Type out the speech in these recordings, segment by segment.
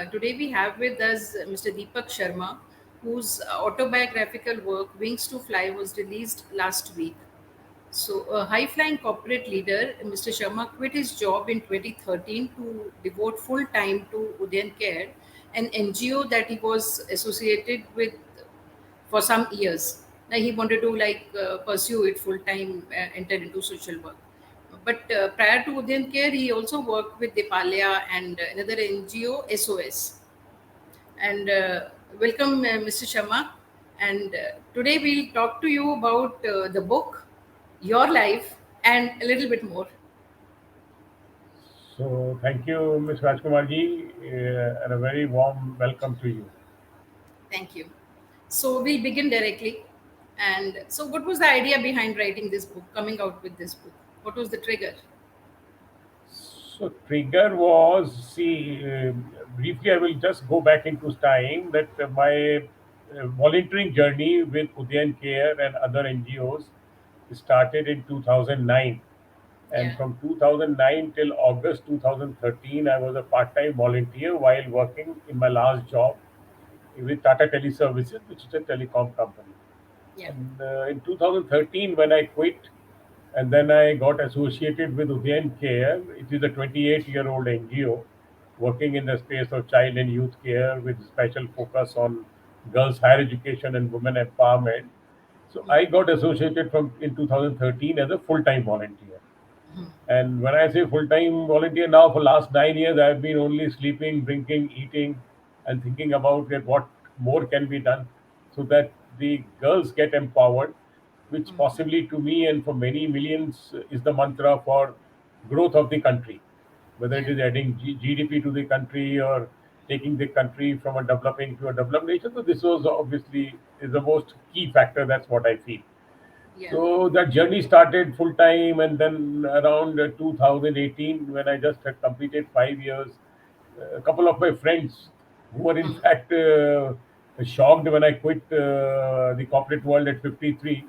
Today we have with us Mr. Deepak Sharma, whose autobiographical work Wings to Fly was released last week. So, a high flying corporate leader, Mr. Sharma quit his job in 2013 to devote full time to Udayan Care, an NGO that he was associated with for some years. Now he wanted to pursue it full time, enter into social work. But prior to Udayan Care, he also worked with Deepalaya and another NGO, SOS. And welcome, Mr. Sharma. And today we'll talk to you about the book, your life, and a little bit more. So thank you, Ms. Rajkumar ji, and a very warm welcome to you. Thank you. So we'll begin directly. And so, what was the idea behind writing this book, coming out with this book? What was the trigger? So trigger was, briefly I will just go back into time that my volunteering journey with Udayan Care and other NGOs started in 2009. And Yeah. from 2009 till August 2013, I was a part-time volunteer while working in my last job with Tata Teleservices, which is a telecom company. Yeah. And in 2013, when I quit, and then I got associated with Udayan Care. It is a 28-year-old NGO working in the space of child and youth care with special focus on girls' higher education and women empowerment. So I got associated from in 2013 as a full-time volunteer. And when I say full-time volunteer now, for last 9 years, I've been only sleeping, drinking, eating, and thinking about that what more can be done so that the girls get empowered, which possibly to me and for many millions is the mantra for growth of the country, whether it Yeah. is adding GDP to the country or taking the country from a developing to a developed nation. So this was obviously is the most key factor. That's what I feel. Yeah. So that journey started full time, and then around 2018, when I just had completed 5 years, a couple of my friends who were in fact shocked when I quit the corporate world at 53,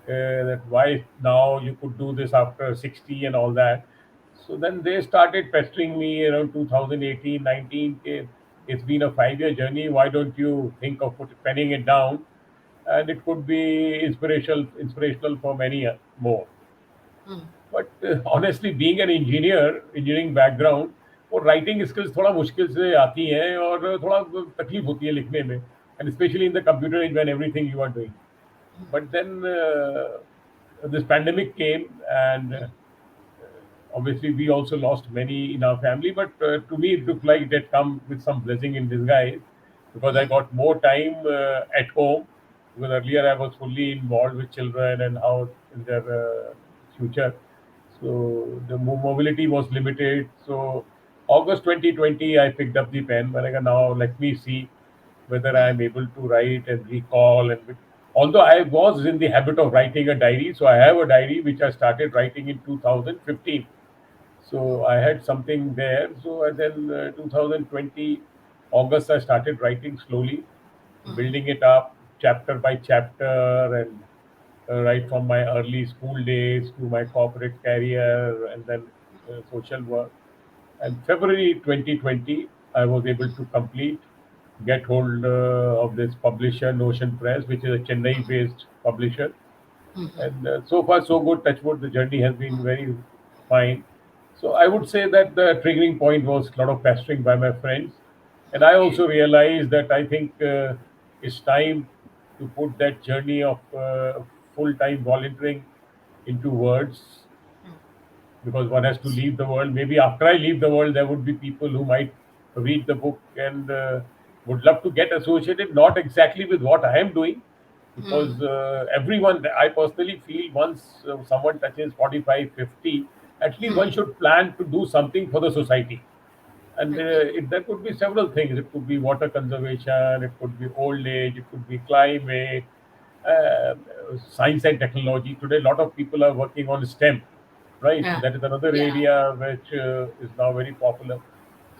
that why now you could do this after 60 and all that. So then they started pestering me around 2018, 19. It's been a 5 year journey. Why don't you think of penning it down? And it could be inspirational for many more. But honestly, being an engineering background, वो writing skills थोड़ा मुश्किल से आती हैं और थोड़ा तकलीफ होती है लिखने में, and especially in the computer age when everything you are doing. But then this pandemic came, and obviously we also lost many in our family. But to me, it looked like it had come with some blessing in disguise because I got more time at home. Because earlier I was fully involved with children and how in their future. So the mobility was limited. So August 2020, I picked up the pen. But now let me see whether I am able to write and recall. Although I was in the habit of writing a diary, so I have a diary which I started writing in 2015. So I had something there. So and then 2020 August, I started writing slowly, building it up chapter by chapter, and right from my early school days to my corporate career and then social work. And February 2020, I was able to get hold of this publisher, Notion Press, which is a Chennai-based publisher. And so far, so good. Touchwood, the journey has been very fine. So I would say that the triggering point was a lot of pestering by my friends. And I Okay. also realized that I think it's time to put that journey of full-time volunteering into words, because one has to leave the world. Maybe after I leave the world, there would be people who might read the book and would love to get associated, not exactly with what I am doing, because everyone, I personally feel once someone touches 45, 50, at least one should plan to do something for the society. And Okay. there could be several things. It could be water conservation, it could be old age, it could be climate, uh, science and technology. Today, a lot of people are working on STEM, right? So Yeah. that is another Yeah. area which is now very popular.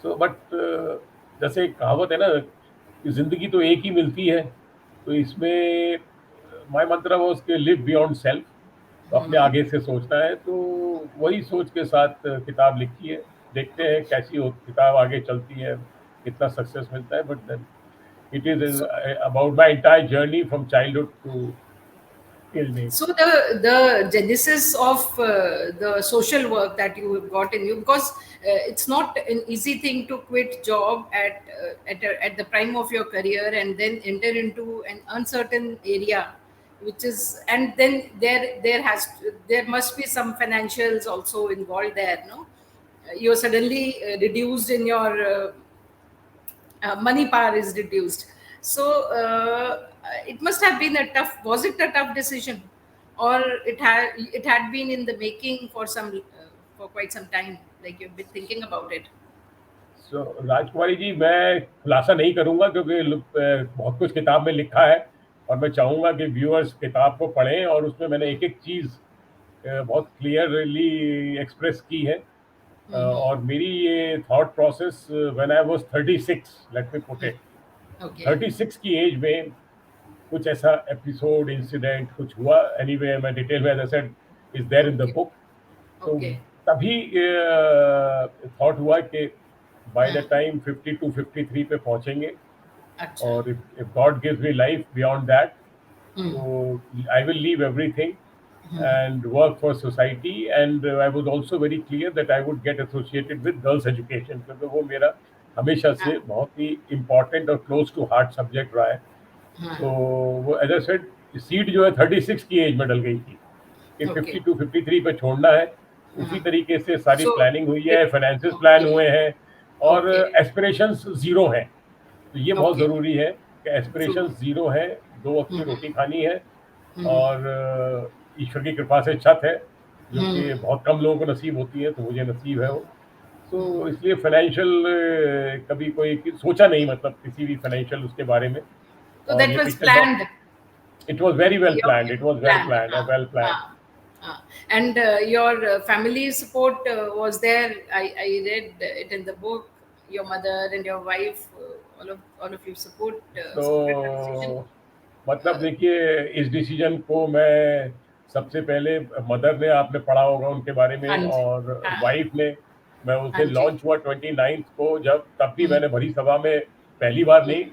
So, but जैसे एक कहावत है ना कि जिंदगी तो एक ही मिलती है, तो इसमें माय मंत्र वो उसके लिव बियॉन्ड सेल्फ, तो अपने आगे से सोचना है। तो वही सोच के साथ किताब लिखी है। देखते हैं कैसी हो किताब आगे चलती है। कितना सक्सेस मिलता है, but then it is about my entire journey from childhood to till date. So the genesis of the social work that you have got in you, because it's not an easy thing to quit job at the prime of your career and then enter into an uncertain area, which is, and then there must be some financials also involved there, no? You're suddenly reduced in your money power is reduced. So it must have been a tough. Was it a tough decision, or it had been in the making for for quite some time? Like you've been thinking about it. सो राजकुमारी जी, मैं खुलासा नहीं करूंगा क्योंकि बहुत कुछ किताब में लिखा है, और मैं चाहूंगा कि व्यूअर्स किताब को पढ़ें, और उसमें मैंने एक एक चीज़ बहुत क्लियरली एक्सप्रेस की है. और मेरी ये thought process when I was 36, let me put it, Okay. 36 की एज में कुछ ऐसा एपिसोड इंसिडेंट कुछ हुआ. एनीवे, मैं डिटेल में, as I said, is there in the Okay. Book. तो Okay. तभी थॉट हुआ कि बाय द हाँ. टाइम 52-53 पे पहुंचेंगे, अच्छा. और if God gives me life beyond that, hmm. so I will leave everything and work for society. And I was also very clear that I would get associated with girls education, क्योंकि वो मेरा हमेशा हाँ. से बहुत ही important और close to heart subject रहा है. हाँ. तो वो, एज आई सेड, सीट जो है 36 की एज में डल गई थी कि Okay. 52-53 पे छोड़ना है. उसी हाँ. तरीके से सारी So प्लानिंग हुई है, it. Finances plan Okay. हुए हैं, और Okay. एस्पिरेशंस ज़ीरो हैं. तो ये बहुत Okay. ज़रूरी है कि True. एस्पिरेशंस ज़ीरो हैं, 2 वक़्त की हम्म. रोटी खानी है, हम्म. और ईश्वर की कृपा से छत है, जो हम्म. कि बहुत कम लोगों को नसीब होती है, तो मुझे नसीब है वो. हम्म. तो इसलिए फाइनेंशियल कभी कोई सोचा नहीं, मतलब किसी भी फाइनेंशियल उसके बारे में. So और that ये was पिक्चर बहुत, planned. It was very well planned, Your it was well plan. Planned, well planned. And your family support was there. I read it in the book. Your mother and your wife, all of you supported the decision. तो मतलब Uh, देखिए, इस decision को मैं सबसे पहले, mother ने, आपने पढ़ा होगा उनके बारे में, हाँ जी. और हाँ. वाइफ ने. मैं उस हाँ दिन जी. लॉन्च हुआ 29 को, जब तब भी हम्म. मैंने भरी सभा में पहली बार हम्म. नहीं,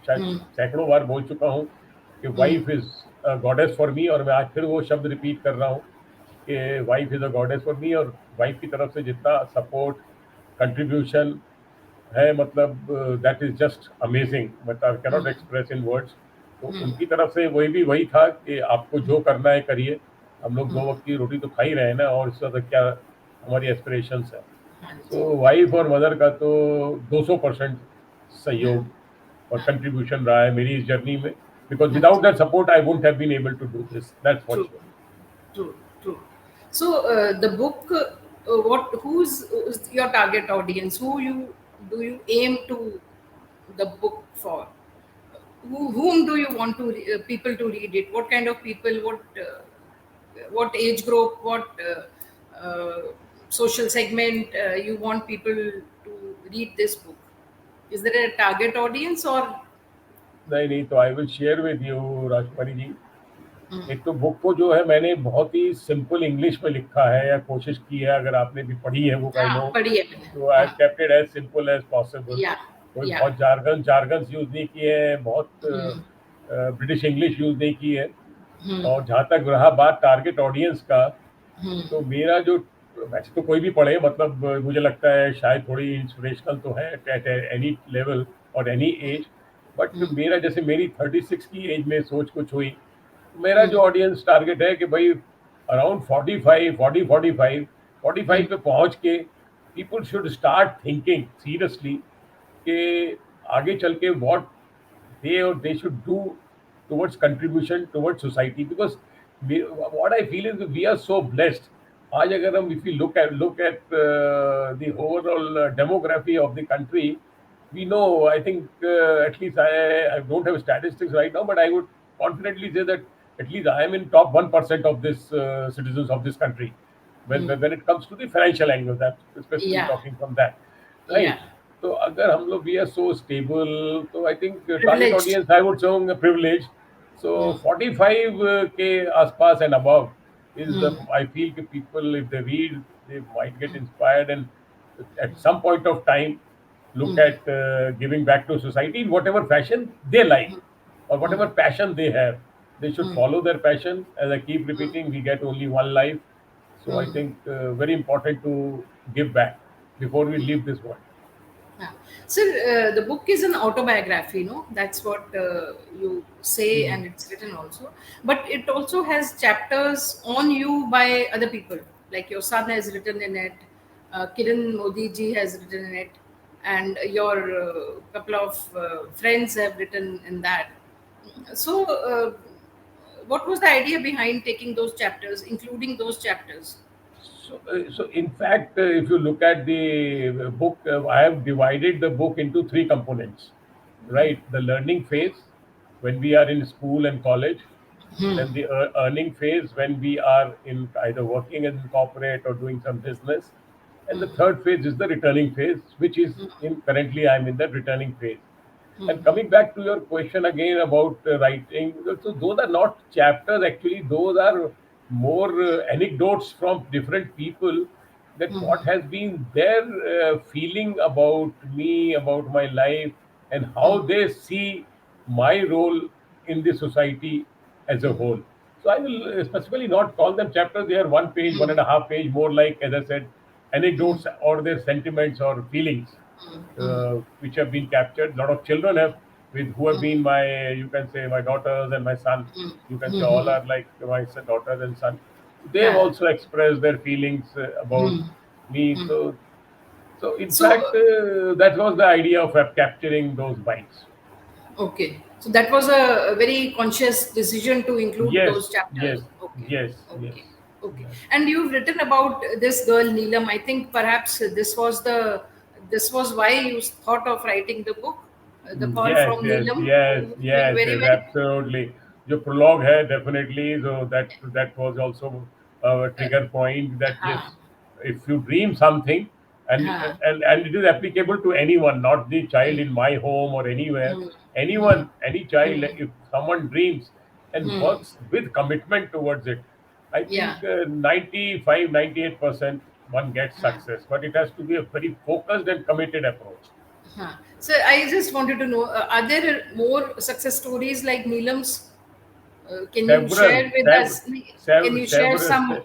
शायद हम्म. सैकड़ों बार बोल चुका हूँ कि hmm. Wife is goddess for me. और मैं आज फिर वो शब्द रिपीट कर रहा हूँ कि wife is a goddess for me. और वाइफ की तरफ से जितना सपोर्ट, कंट्रीब्यूशन है, मतलब दैट इज जस्ट अमेजिंग, मतलब I cannot hmm. Express in words. तो हम्म. उनकी तरफ से वही था कि आपको जो करना है करिए, हम लोग 2 हम्म. वक्त की रोटी तो खा ही रहे हैं ना, और इससे ज़्यादा क्या हमारी एस्पिरेशंस है. हाँ जी. तो वाइफ और मदर का तो 200% हाँ. सहयोग और कंट्रीब्यूशन रहा है मेरी इस जर्नी में, बिकॉज हाँ विदाउट जी. That support I wouldn't have been able to do this, that's for True. Sure. True, true. So the book, who's your target audience? Who you do you aim to the book for? Whom do you want people to read it? What kind of people? What age group? What social segment you want people to read this book? Is there a target audience or? नहीं नहीं, तो I will share with you, Rajkumari ji. Mm, एक तो book को जो है मैंने बहुत ही सिंपल इंग्लिश में लिखा है, या कोशिश की है. अगर आपने भी पढ़ी है बुक, आई नो, हाँ, पढ़ी है मैंने. तो आई हाँ. Kept it as simple as possible. Yeah. कोई या. बहुत जार्गन्स यूज नहीं किए हैं, बहुत हम्म. ब्रिटिश इंग्लिश यूज नहीं की है. हम्म. और जहाँ तक रहा बात टारगेट ऑडियंस का, हम्म. तो मेरा जो, वैसे तो कोई भी पढ़े, मतलब मुझे लगता है शायद थोड़ी इंस्पिरेशनल तो है एट एनी लेवल और एनी एज. बट हम्म. मेरा, जैसे मेरी 36 की एज में सोच कुछ हुई, तो मेरा जो हम्म. ऑडियंस टारगेट है कि भाई अराउंड 45, 40, 45, 45 हम्म. पे पहुंच के people should start thinking seriously कि आगे चल के what they should do towards contribution towards society, because what I feel is we are so blessed. आज अगर हम, if we look at the overall demography of the country, we know, I think, at least I don't have statistics right now, but I would confidently say that at least I am in top 1% of this citizens of this country when hmm. when it comes to the financial angle. I'm specifically या. talking from that, या. right? तो अगर हम लोग, we are so stable, तो I think target Privileged. Audience, I would say privilege. So hmm. 45 के आसपास and above is the, hmm. I feel कि people, if they read, they might get inspired, and at some point of time look at giving back to society in whatever fashion they like, or whatever passion they have. They should follow their passion. As I keep repeating, we get only one life. So I think very important to give back before we leave this world. Yeah. So the book is an autobiography, no? That's what you say, Mm. and it's written also. But it also has chapters on you by other people. Like your son has written in it, Kiran Modi ji has written in it, and your couple of friends have written in that. So, what was the idea behind taking those chapters, including those chapters? So in fact, if you look at the book, I have divided the book into three components, right? The learning phase, when we are in school and college, then the earning phase, when we are in either working in corporate or doing some business, and the third phase is the returning phase, which is in currently I'm in the returning phase. And coming back to your question again about writing, so those are not chapters actually, those are more anecdotes from different people, that what has been their feeling about me, about my life, and how they see my role in the society as a whole. So I will specifically not call them chapters, they are one page, 1.5 page, more like, as I said, anecdotes or their sentiments or feelings which have been captured. A lot of children have, with who have been my, you can say, my daughters and my son. You can say all are like my daughters and son. They have Yeah. also expressed their feelings about me. So in So, fact, that was the idea of capturing those bites. okay. So that was a very conscious decision to include those Yes, chapters. yes, Okay. yes, yes. Okay. Okay. Yes. And you've written about this girl Neelam. I think perhaps this was why you thought of writing the book, the call Yes, from yes, Neelam, yes, who was doing yes, very yes, well. absolutely. The prologue है definitely, so that was also a trigger point that हाँ, yes, if you dream something, and हाँ, and it is applicable to anyone, not the child in my home or anywhere, anyone, any child, if someone dreams and works with commitment towards it, I yeah. think 95, 98% one gets success, but it has to be a very focused and committed approach. Huh. So I just wanted to know, are there more success stories like Neelam's? Can you Several, share with sev, us? Can sev, you share several, some?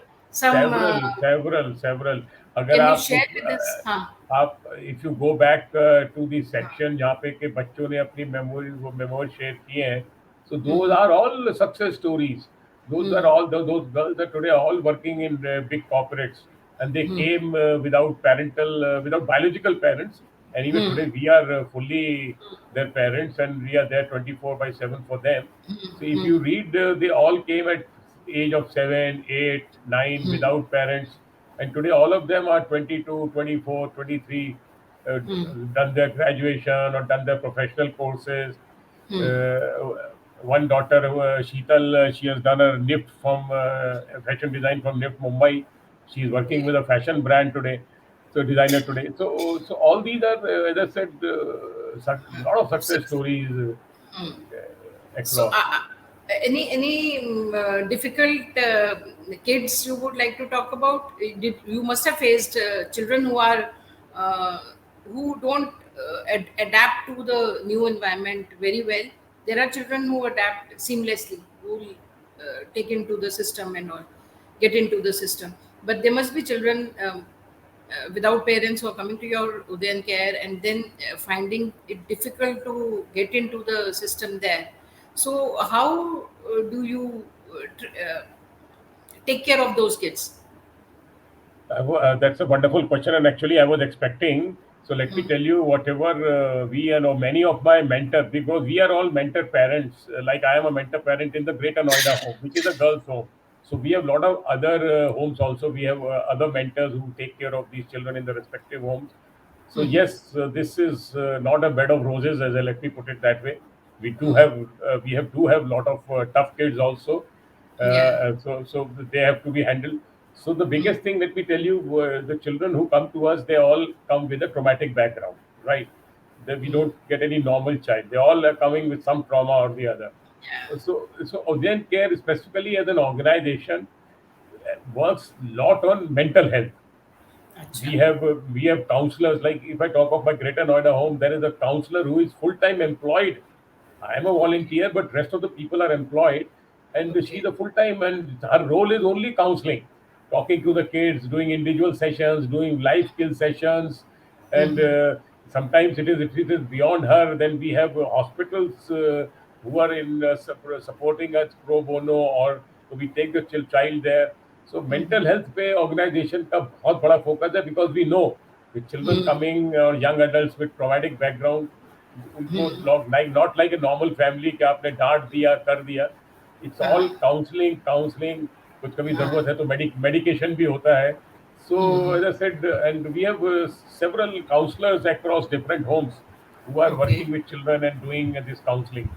several. अगर Can you आप share with us? Huh. आप if you go back to the section जहाँ पे के बच्चों ने अपनी memory share किए हैं, so those are all success stories. Those are all those girls are today all working in big corporates, and they came without biological parents, and even today we are fully their parents, and we are there 24/7 for them. So if you read, they all came at age of 7, 8, 9 without parents, and today all of them are 22, 24, 23, done their graduation or done their professional courses. One daughter, Sheetal, she has done a NIFT from fashion design from NIFT Mumbai. She is working Okay. with a fashion brand today, so designer today. So all these are, as I said, a lot of success Success. stories So, across. any difficult kids you would like to talk about? Did you must have faced children who are uh, who don't adapt to the new environment very well. There are children who adapt seamlessly, who will take into the system and all, get into the system. But there must be children without parents who are coming to your Udayan care and then finding it difficult to get into the system there. So, how do you take care of those kids? That's a wonderful question, and actually, I was expecting. So let me tell you, whatever we and or many of my mentors, because we are all mentor parents. Like I am a mentor parent in the Greater Noida home, which is a girls' home. So we have a lot of other homes also. We have other mentors who take care of these children in the respective homes. So yes, this is not a bed of roses, as I let me put it that way. We do have a lot of tough kids also. Yeah. So they have to be handled. So the biggest thing, let me tell you, the children who come to us, they all come with a traumatic background, right? We don't get any normal child. They all are coming with some trauma or the other. So Udayan Care, specifically as an organization, works lot on mental health. अच्छा. We have counselors. Like if I talk of my Greater Noida home, there is a counselor who is full time employed. I am a Okay. volunteer, but rest of the people are employed, and she's Okay. a full time, and her role is only counseling, talking to the kids, doing individual sessions, doing life skill sessions, and Mm-hmm. sometimes it is if it is beyond her, then we have hospitals who are in supporting us pro bono, or we take the child there. So mental health पे organization का बहुत बड़ा focus है, because we know with children coming or young adults with traumatic background, उनको लोग like not like a normal family कि आपने डांट दिया कर दिया. It's all हाँ. counseling. कुछ कभी हाँ. जरूरत है तो medication भी होता है. So as I said, and we have several counselors across different homes who are Okay. working with children and doing this counseling.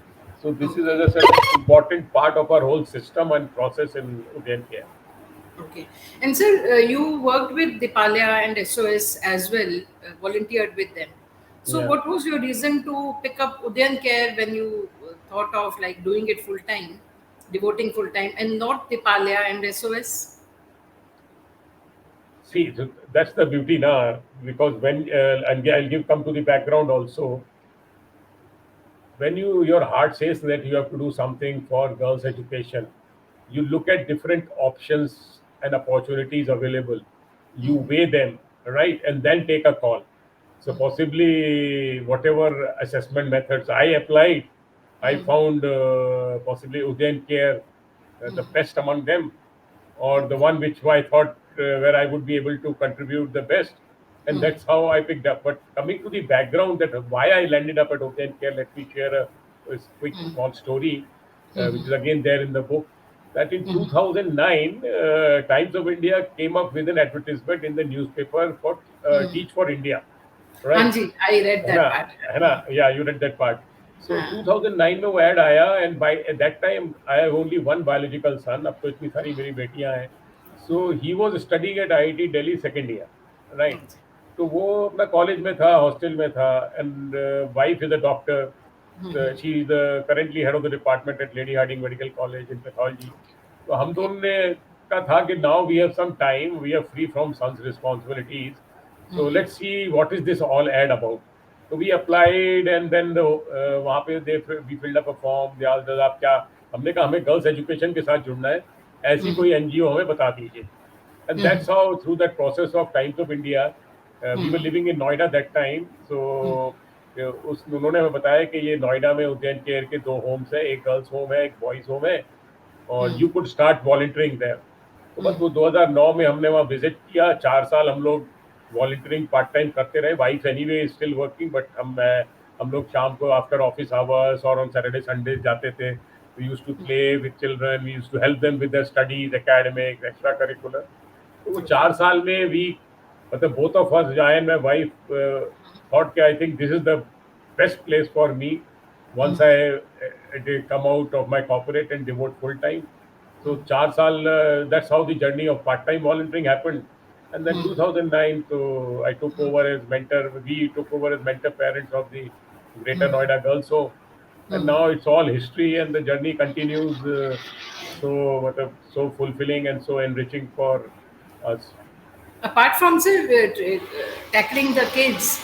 So this is, as Okay. I said, important part of our whole system and process in Udayan Care. Okay. And sir, you worked with Deepalaya and SOS as well, volunteered with them. So, Yeah. what was your reason to pick up Udayan Care when you thought of like doing it full time, devoting full time, and not Deepalaya and SOS? See, so that's the beauty now, because when and I'll give come to the background also. When your heart says that you have to do something for girls' education, you look at different options and opportunities available. You weigh them, right, and then take a call. So possibly whatever assessment methods I applied, I found possibly Udayan Care the best among them, or the Okay. one which I thought where I would be able to contribute the best, and that's how I picked up. But coming to the background, that why I landed up at Open Care, let me share a quick small story, which is again there in the book. That in 2009, Times of India came up with an advertisement in the newspaper for Teach for India, right? Anji, I read है ना that part. है ना Yeah, you read that part. So हाँ. 2009 में वो add आया, and by at that time I have only one biological son. अब तो इतनी सारी मेरी बेटियां हैं. So he was studying at IIT Delhi second year, right? Anji. तो वो अपना कॉलेज में था, हॉस्टल में था, and wife is a doctor. She is the currently head of the department at Lady Harding Medical College in pathology. तो हम Okay. दोनों ने का था कि now we have some time, we are free from son's responsibilities, so let's see what is this all ad about. So we applied, and then वहाँ पे we filled up a form. They asked us आप क्या, हमने कहा हमें girls education के साथ जुड़ना है, ऐसी कोई एनजीओ हमें बता दीजिए. And that's how, through that process of Times of India, we were living in Noida that time. So उस उन्होंने हमें बताया कि ये नोएडा में उद्यान केयर के दो होम्स है, एक गर्ल्स होम है, एक बॉयज होम है, और you could start volunteering there. तो बस वो 2009 में हमने वहाँ विजिट किया. 4 साल हम लोग वॉलंटियरिंग पार्ट टाइम करते रहे. Wife anyway still working, but हम लोग शाम को आफ्टर ऑफिस आवर्स और ऑन सैटरडे संडे जाते थे. We use to play with children, we use to help them with their studies, academic, extra curricular. तो वो Okay. 4 साल में वी, मतलब बोथ ऑफ अस, जाए मैं वाइफ, थॉट कि I think this is the best place for me once I come out of my corporate and devote full time. So 4 साल, that's how the journey of part-time volunteering happened. And then 2009, so I took over as mentor. We took over as mentor parents of the Greater Noida Girls Home, and now it's all history, and the journey continues. So, so fulfilling and so enriching for us. Apart from sir, tackling the kids,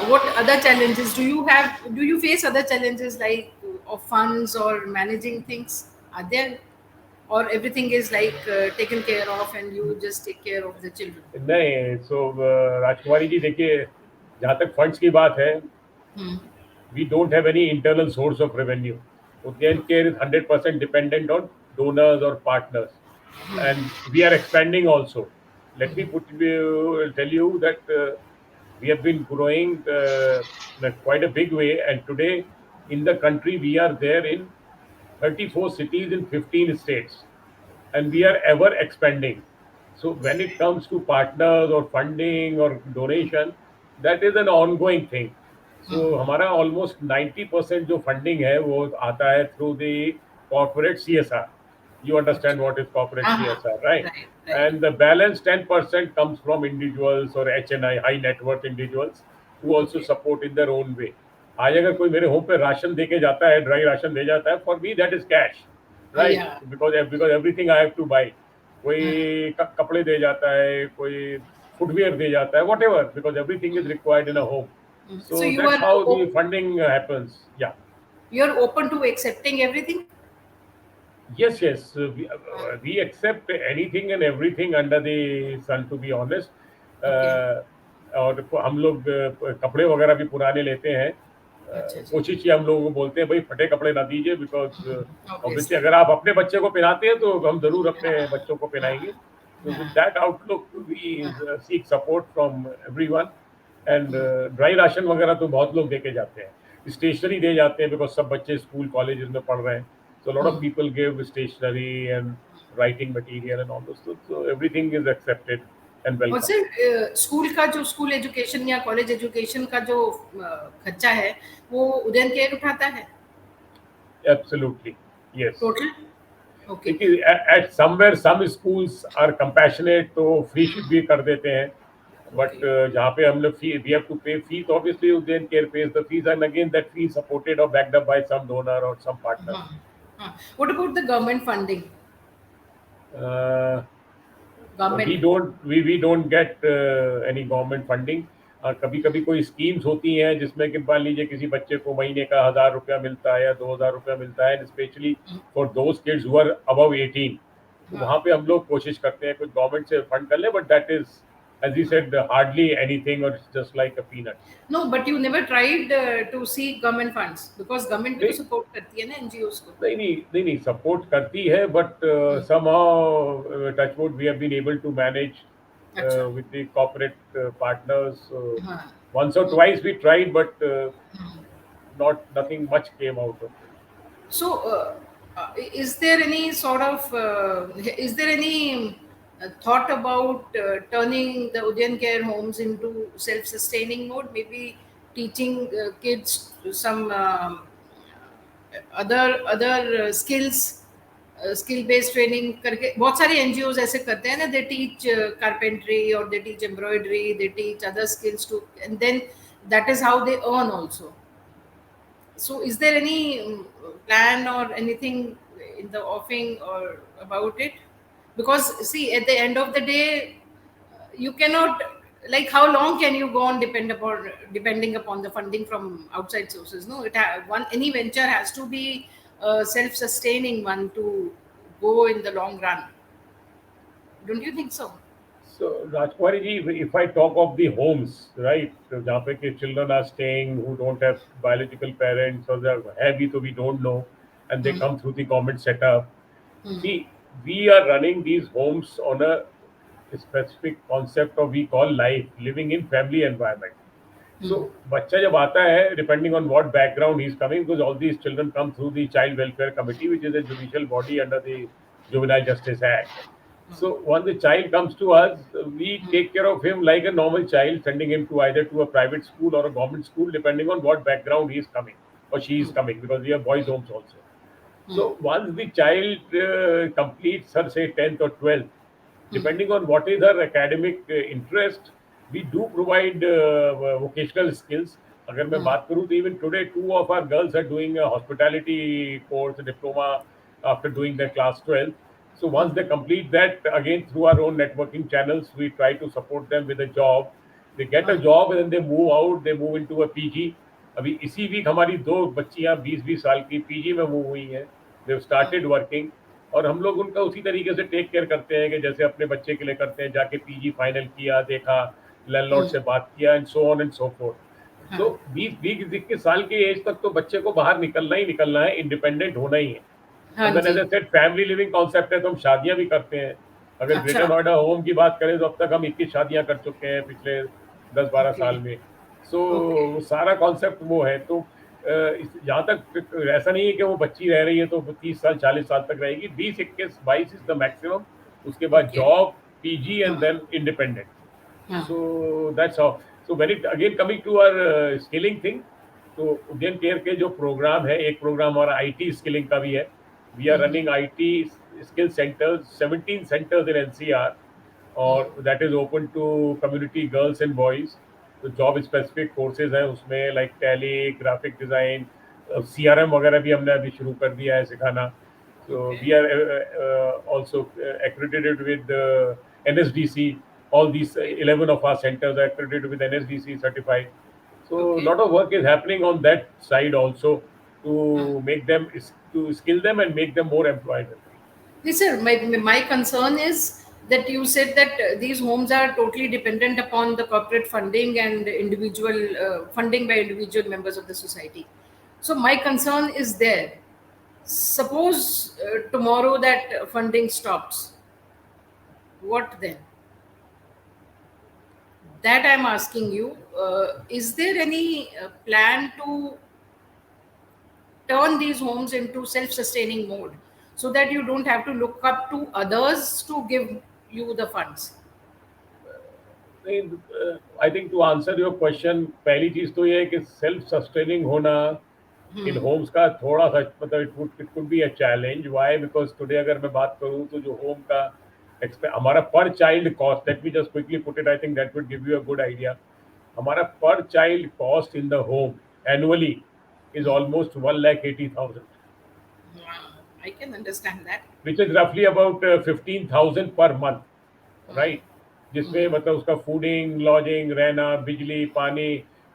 what other challenges do you have? Do you face other challenges like of funds or managing things? Are there, or everything is like taken care of and you just take care of the children? नहीं, सो राजकुमारी जी देखिए, जहाँ तक funds की बात है, we don't have any internal source of revenue. Udayan Okay. Care is 100% dependent on donors or partners, and we are expanding also. Let me tell you that we have been growing in quite a big way, and today in the country we are there in 34 cities in 15 states, and we are ever expanding. So when it comes to partners or funding or donation, that is an ongoing thing. So हमारा almost 90% जो funding है वो आता है through the corporate CSR. You understand what is corporate Uh-huh. CSR, right? Right, right. And the balance 10% comes from individuals or HNI, high net worth individuals, who also Okay. support in their own way. आज अगर कोई मेरे home पे ration दे के जाता है, dry ration दे जाता है, for me that is cash, right? Yeah. Because everything I have to buy. कोई कपड़े दे जाता है, कोई फुटवेयर दे जाता है, whatever, because everything is required in a home. So So that's how the funding happens. Yeah. you're open to accepting everything? Yes, yes. We accept anything and everything under the sun, to be honest. Okay. Uh, और हम लोग कपड़े वगैरह भी पुराने लेते हैं। अच्छा जी। कोशिश ये हम लोगों को बोलते हैं भाई फटे कपड़े ना दीजिए, बिकॉज ऑब्वियसली Obviously. अगर आप अपने बच्चे को पहनाते हैं तो हम जरूर अपने हाँ, बच्चों को हाँ, पहनाएंगे। तो विद हाँ, दैट आउटलुक वी हाँ, seek support from everyone. And हाँ, ड्राई राशन वगैरह तो बहुत लोग देके जाते हैं, स्टेशनरी दे जाते हैं, बिकॉज सब बच्चे स्कूल कॉलेज में पढ़ रहे हैं। So a lot of हाँ। people give stationery and writing material and all those things. So everything is accepted and और welcome. सर स्कूल का जो स्कूल एजुकेशन या कॉलेज एजुकेशन का जो खर्चा है वो उदयन केयर उठाता है Absolutely. Yes. टोटल? ओके। देखिए at somewhere some schools are compassionate तो free भी कर देते हैं, ओके। but जहाँ पे हम लोग fee we have to pay fees, obviously Udayan Care pays the fees, and again that fee is supported or backed up by some donor or some partner. हाँ, हाँ। What about the government funding? Uh, we government. don't we don't get any government funding. कभी कभी कोई schemes होती हैं जिसमें कि मान लीजिए किसी बच्चे को महीने का 1,000 रुपया मिलता है या 2,000 रुपया मिलता है, specially for those kids who are above 18, तो हाँ, वहाँ पे हम लोग कोशिश करते हैं कुछ गवर्नमेंट से फंड कर ले, but that is as you हाँ। सेड हार्डली एनीथिंग और just like a peanut. No but you never tried to see government funds because government भी तो नहीं सपोर्ट करती है ना एनजीओस को? नहीं नहीं नहीं नहीं सपोर्ट करती है, but hmm, somehow touchwood we have been able to manage अच्छा। with the corporate partners. हाँ। Once or twice we tried, but not nothing much came out of it. So, is there any sort of is there any thought about turning the Udayan care homes into self-sustaining mode? Maybe teaching kids some other skills, skill based training करके बहुत सारे NGOs ऐसे करते हैं ना, दे teach carpentry और they teach embroidery, they teach other skills to and then that is how they earn also. So, is there any plan or anything in the offing or about it? Because see, at the end of the day, you cannot, like, how long can you go on depending upon the funding from outside sources? No, one any venture has to be a self-sustaining one to go in the long run. Don't you think so? So, Rajkumari ji, if I talk of the homes, right, so जहाँ पे के children are staying who don't have biological parents or they have it, so we don't know, and they Hmm. come through the government setup. Hmm. See, we are running these homes on a specific concept of we call life, living in family environment. Hmm. So, बच्चा जब आता है, depending on what background he's coming, because all these children come through the Child Welfare Committee, which is a judicial body under the Juvenile Justice Act. Hmm. So, once the child comes to us, we Hmm. take care of him like a normal child, sending him to either to a private school or a government school, depending on what background he is coming or she is Hmm. coming, because we have boys' homes also. Hmm. So, once the child completes her, say, 10th or 12th, Hmm. depending on what is her academic interest, we do provide vocational skills. अगर मैं Hmm. बात करूँ तो even today two of our girls are doing a hospitality course, a diploma, after doing their class 12. So Hmm. once they complete that, again through our own networking channels, we try to support them with a job. They get a Hmm. job and then they move out, they move into a PG. अभी इसी week हमारी दो बच्चियां 20-20 साल की PG में move हुई हैं, दे Hmm. स्टार्टेड वर्किंग, और हम लोग उनका उसी तरीके से टेक केयर करते हैं कि जैसे अपने बच्चे के लिए करते हैं, जाके पीजी फाइनल किया, देखा, लैंडलॉर्ड Hmm. से बात किया, and so on and so fourth. हाँ। सो 20-21 साल की एज तक तो बच्चे को बाहर निकलना ही निकलना है, इंडिपेंडेंट होना ही है। हाँ एंड देन एज जी। I said family living concept है, तो हम शादियां भी करते हैं। अगर अच्छा। ग्रेटर नोएडा होम की बात करें तो अब तक हम 21 शादियां कर चुके हैं पिछले 10-12 ओके। साल में। So okay. सारा कॉन्सेप्ट वो है। तो जहाँ तक ऐसा नहीं है कि वो बच्ची रह रही है तो 30 साल 40 साल तक रहेगी, 20-21-22 इज द मैक्सिमम। उसके बाद ओके। जॉब, पीजी एंड हाँ। Then independent. हाँ। So that's how. So when it again coming to our skilling thing, तो उद्यन केयर के जो प्रोग्राम है, एक प्रोग्राम हमारा आईटी स्किलिंग का भी है। We are hmm. Running IT skill centres, 17 centres in NCR, hmm. और that is open to community girls and boys. तो जॉब स्पेसिफिक कोर्सेज हैं उसमें, like Tally, graphic design, CRM वगैरह भी हमने अभी शुरू कर दिया है सिखाना। So okay. we are also accredited with NSDC all these 11 of our centers are accredited with NSDC certified. So a Okay. lot of work is happening on that side also Uh, to make them to skill them and make them more employable. Yes, sir. My concern is that you said that these homes are totally dependent upon the corporate funding and individual funding by individual members of the society. So my concern is there. Suppose tomorrow that funding stops, what then? That I'm asking you. Is there any plan to turn these homes into self-sustaining mode so that you don't have to look up to others to give you the funds? I think to answer your question, पहली चीज तो ये है कि self sustaining होना इन Holmes का थोड़ा सा मतलब it could be a challenge. Why? Because today अगर मैं बात करूं तो जो होम का हमारा पर child cost, let me just quickly put it, I think that would give you a good idea. हमारा पर child cost in the home annually is almost 1,80,000, I can understand that. which is roughly about 15,000 per month, right? जिसमें मतलब उसका fooding, lodging, रहना, बिजली, पानी,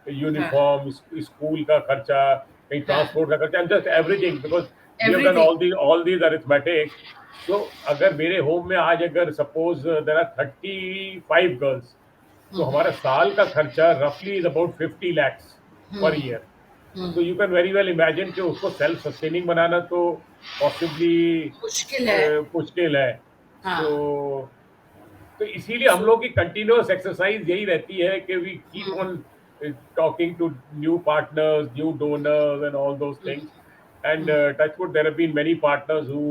Huh. Uniform, school का खर्चा, कहीं Huh. ट्रांसपोर्ट का खर्चा, and just everything, because we have done Everything. All these arithmetics. So अगर मेरे होम में आज अगर सपोज देयर आर 35 गर्ल्स, तो हमारा साल का खर्चा रफली is about 50 lakhs per year. तो you can very well imagine कि उसको सेल्फ सस्टेनिंग बनाना तो पॉसिबली मुश्किल है। मुश्किल है। हाँ। सो तो इसीलिए हम So, लोग की कंटिन्यूअस एक्सरसाइज यही रहती है कि we keep on talking to new partners, new donors, and all those things. And touchwood, there have been many partners who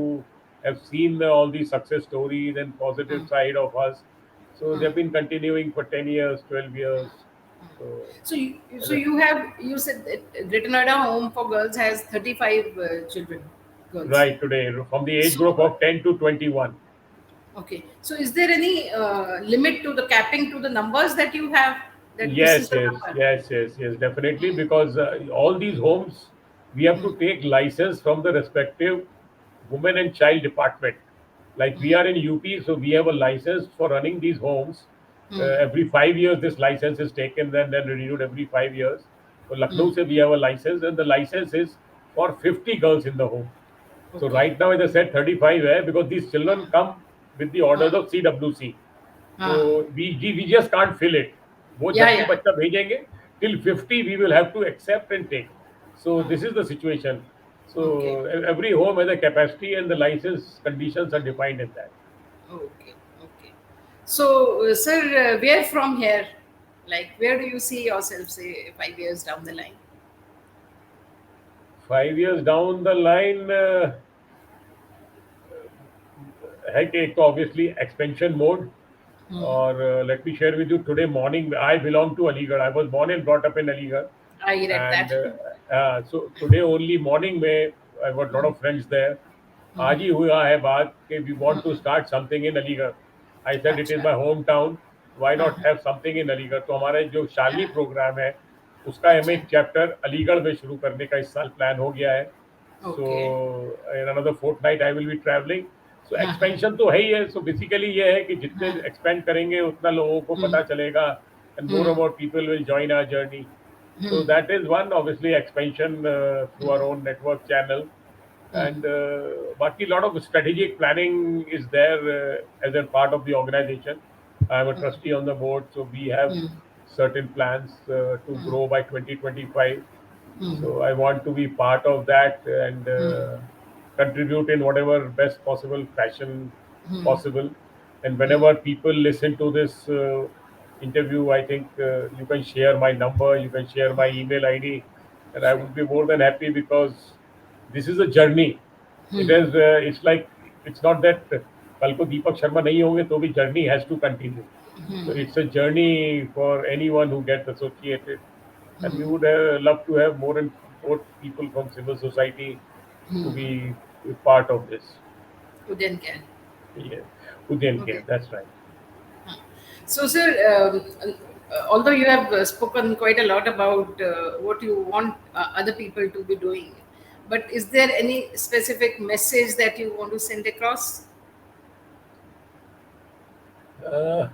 have seen all these success stories and positive side of us. So they've been continuing for 10 years, 12 years. So so you have you said that Greater Noida Home for Girls has 35 children, girls. right today, from the age So group of 10 to 21. okay. So is there any limit to the capping to the numbers that you have? That this is Yes, the yes, number. yes, yes, yes, definitely. Because all these homes, we have to take license from the respective women and child department. Like we are in UP, so we have a license for running these homes. Every 5 years, this license is taken, then renewed every 5 years. So Lucknow, se we have a license, and the license is for 50 girls in the home. So Okay. right now, as I said, 35 है, because these children come with the orders हाँ. of CWC. हाँ. So we just can't fill it. वो Yeah, जब भी yeah. बच्चा भेजेंगे till 50 we will have to accept and take. So हाँ. this is the situation. Okay. So every home has a capacity and the license conditions are defined in that. Okay. Okay. So, sir, where from here? Like, where do you see yourself, say, 5 years down the line? 5 years down the line है कि एक तो obviously expansion mode. और let me share with you today morning. I belong to Aligarh. I was born and brought up in Aligarh. I read And that. so today only morning में I got a lot of friends there. आज ही हुआ है बात कि we want to start something in Aligarh. I said it is अच्छा. my hometown. Why हाँ. not have something in Aligarh? तो हमारे जो शालनी प्रोग्राम है उसका हमें अच्छा. एक चैप्टर अलीगढ़ में शुरू करने का इस साल प्लान हो गया है। Okay. So in another fortnight I will be traveling. So हाँ. हाँ. expansion तो है ही है। So basically ये है कि जितने हाँ. expand करेंगे उतना लोगों को पता चलेगा and more hmm. and more people will join our journey. So hmm. that is one obviously expansion through our own network channel. And बाकी lot of strategic planning is there as a part of the organization. I am a trustee on the board, so we have hmm. certain plans to hmm. grow by 2025. Hmm. So I want to be part of that and contribute in whatever best possible fashion hmm. possible. And whenever people listen to this interview, I think you can share my number, you can share my email ID, and I Sure. would be more than happy because this is a journey. It is. It's like it's not that कल को दीपक शर्मा नहीं होंगे तो भी journey has to continue. So it's a journey for anyone who gets associated, and we would love to have more and more people from civil society to be part of this. Udayan Care. Yeah, Udayan Okay. Care, that's right. So, sir, although you have spoken quite a lot about what you want other people to be doing, but is there any specific message that you want to send across? Uh,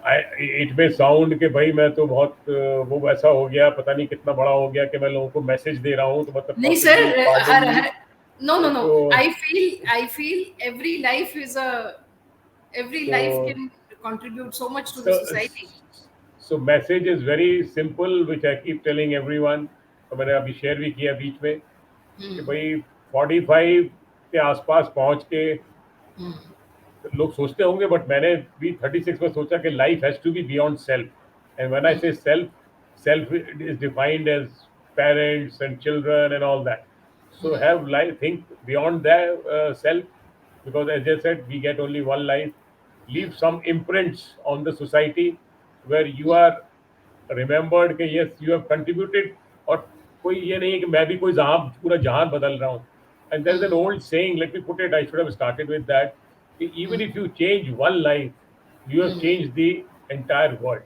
it में sound कि भाई मैं तो बहुत वो वैसा हो गया, पता नहीं कितना बड़ा हो गया कि मैं लोगों को मैसेज दे रहा हूँ, तो मतलब नहीं possibly sir, pardon me. no, no, no. तो I feel every life is a every तो life can contribute so much to the so society. so message is very simple which I keep telling everyone। तो मैंने अभी share भी किया बीच में कि Hmm. भाई 45 के आसपास पहुंच के Hmm. लोग सोचते होंगे, बट मैंने भी 36 में सोचा कि life has to be beyond self. And when I Hmm. Say self, self is defined as parents and children and all that. So have life, think beyond that self, because as I said, we get only one life। Leave some imprints on the society where you are remembered कि yes you have contributed। और कोई ये नहीं है कि मैं भी कोई जहां पूरा जहान बदल रहा हूँ। And there is an old saying, let me put it, I should have started with that, कि even if you change one life, you have changed the entire world।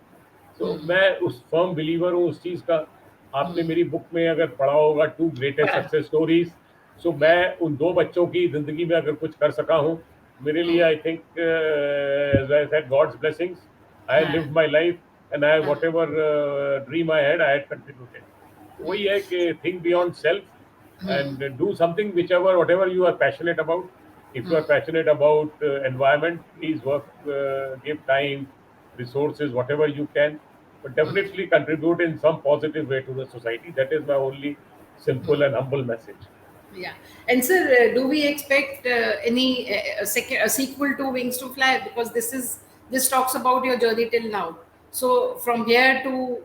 तो मैं उस फर्म बिलीवर हूँ उस चीज़ का। आपने मेरी बुक में अगर पढ़ा होगा टू ग्रेटेस्ट पढ़ा। सक्सेस स्टोरीज, सो Yeah. मैं उन दो बच्चों की ज़िंदगी में अगर कुछ कर सका हूँ, मेरे लिए I think as I said God's blessings. I हाँ, lived my life and I हाँ, whatever dream I had contributed. वही है कि think beyond self and do something whichever whatever you are passionate about। If you are passionate about environment, please work, give time, resources, whatever you can, but definitely contribute in some positive way to the society। That is my only simple and humble message। yeah. And sir, do we expect any a sequel to Wings to Fly? Because this talks about your journey till now. So from here to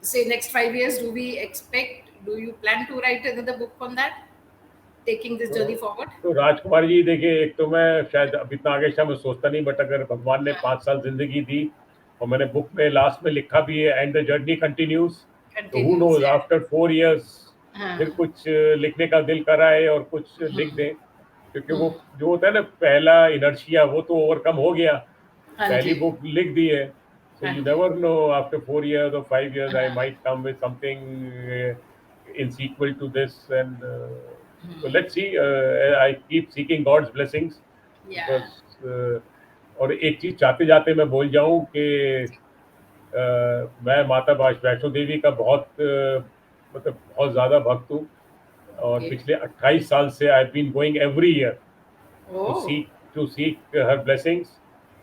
say next 5 years, do you plan to write another book on that, taking this तो journey forward? तो राजकुमार जी देखिए, एक तो मैं शायद अब इतना आगे शायद मैं सोचता नहीं, बट अगर भगवान ने 5 साल जिंदगी दी और मैंने बुक में लास्ट में लिखा भी है एंड द जर्नी कंटिन्यूज, तो who Continues, knows yeah. After 4 years हाँ, फिर कुछ लिखने का दिल कर रहा है और कुछ लिख दें। क्योंकि वो जो होता है ना पहला इनर्शिया, वो तो ओवरकम हो गया, हाँ पहली जी, बुक लिख दी है। सो हाँ यू जी, never know, after 4 years or 5 years I हाँ, might come with something in sequel to this। And so let's see, I keep seeking God's blessings yeah. because और एक चीज चाहते जाते मैं बोल जाऊं कि मैं माता वैष्णो देवी का बहुत मतलब बहुत ज्यादा भक्त हूँ। और Okay. पिछले 28 साल से I been going every year to Oh, seek her blessings।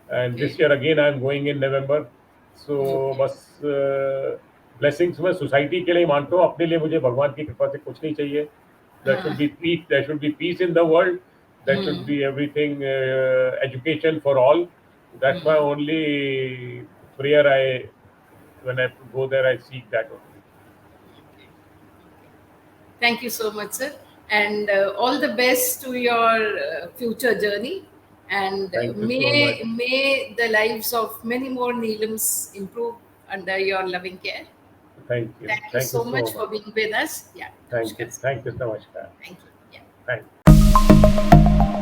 And okay, this year again I am going in November। So okay. बस blessings मैं सोसाइटी के लिए मानता हूँ, अपने लिए मुझे भगवान की कृपा से कुछ नहीं चाहिए। There should be peace, there should be peace in the world, there should be everything, education for all। That's my only prayer। I when I go there I seek that only। Thank you so much, sir. And all the best to your future journey. And Thank you so much। may the lives of many more Neelams improve under your loving care. Thank you Thank you so so much much। for being with us. Yeah, namaskar, sir. Thank you, namaskar। Thank you. Yeah. Thank you।